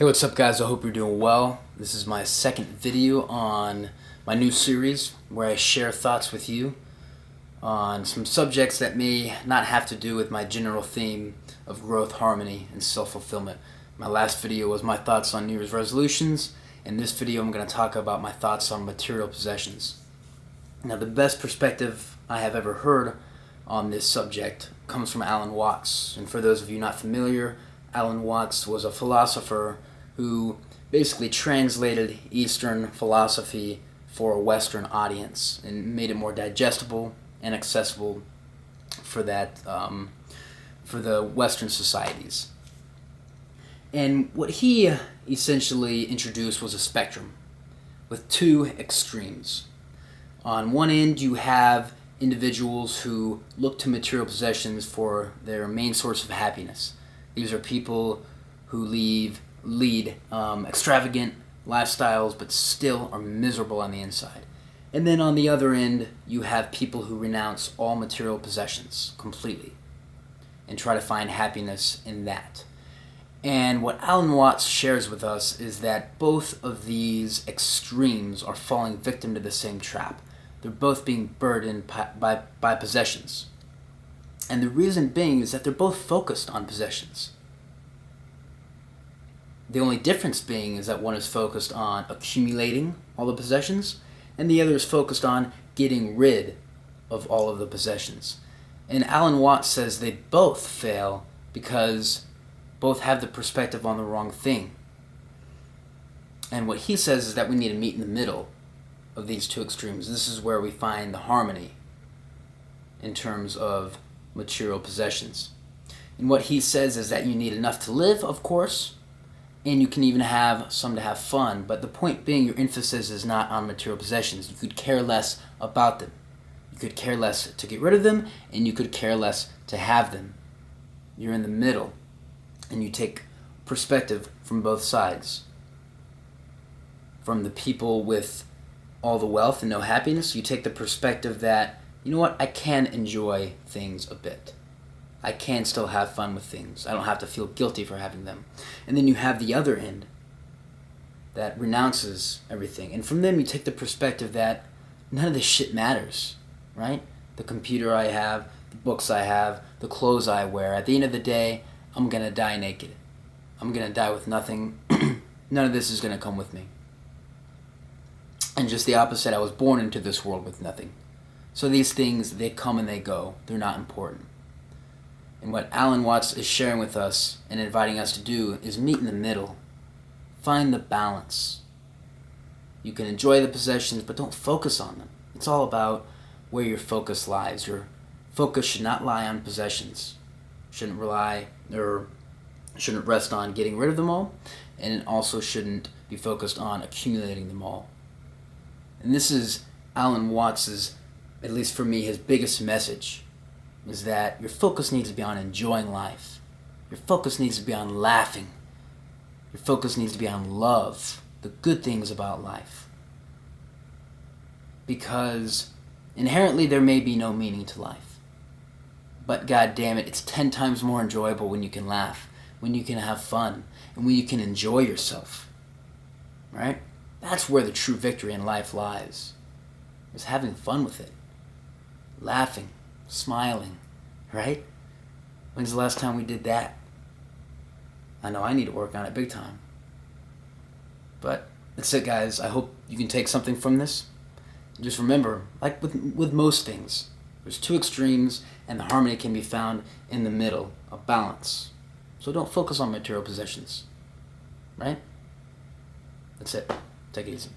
Hey, what's up guys? I hope you're doing well. This is my second video on my new series where I share thoughts with you on some subjects that may not have to do with my general theme of growth, harmony, and self-fulfillment. My last video was my thoughts on New Year's resolutions. In this video I'm going to talk about my thoughts on material possessions. Now, the best perspective I have ever heard on this subject comes from Alan Watts. And for those of you not familiar, Alan Watts was a philosopher who basically translated Eastern philosophy for a Western audience and made it more digestible and accessible for the Western societies. And what he essentially introduced was a spectrum with two extremes. On one end, you have individuals who look to material possessions for their main source of happiness. These are people who lead extravagant lifestyles but still are miserable on the inside. And then on the other end, you have people who renounce all material possessions completely and try to find happiness in that. And what Alan Watts shares with us is that both of these extremes are falling victim to the same trap. They're both being burdened by possessions. And the reason being is that they're both focused on possessions. The only difference being is that one is focused on accumulating all the possessions, and the other is focused on getting rid of all of the possessions. And Alan Watts says they both fail because both have the perspective on the wrong thing. And what he says is that we need to meet in the middle of these two extremes. This is where we find the harmony in terms of material possessions. And what he says is that you need enough to live, of course, and you can even have some to have fun, but the point being your emphasis is not on material possessions. You could care less about them. You could care less to get rid of them, and you could care less to have them. You're in the middle, and you take perspective from both sides. From the people with all the wealth and no happiness, you take the perspective that, you know what, I can enjoy things a bit. I can still have fun with things. I don't have to feel guilty for having them. And then you have the other end that renounces everything. And from them you take the perspective that none of this shit matters, right? The computer I have, the books I have, the clothes I wear. At the end of the day, I'm going to die naked. I'm going to die with nothing. None of this is going to come with me. And just the opposite, I was born into this world with nothing. So these things, they come and they go. They're not important. And what Alan Watts is sharing with us and inviting us to do is meet in the middle. Find the balance. You can enjoy the possessions, but don't focus on them. It's all about where your focus lies. Your focus should not lie on possessions. Shouldn't rest on getting rid of them all, and it also shouldn't be focused on accumulating them all. And this is Alan Watts's, at least for me, his biggest message, is that your focus needs to be on enjoying life. Your focus needs to be on laughing. Your focus needs to be on love, the good things about life. Because inherently there may be no meaning to life. But god damn it, it's 10 times more enjoyable when you can laugh, when you can have fun, and when you can enjoy yourself. Right? That's where the true victory in life lies. Is having fun with it. Laughing. Smiling, right? When's the last time we did that? I know I need to work on it big time. But that's it, guys. I hope you can take something from this. Just remember, like with most things, there's two extremes, and the harmony can be found in the middle, a balance. So don't focus on material possessions, right? That's it. Take it easy.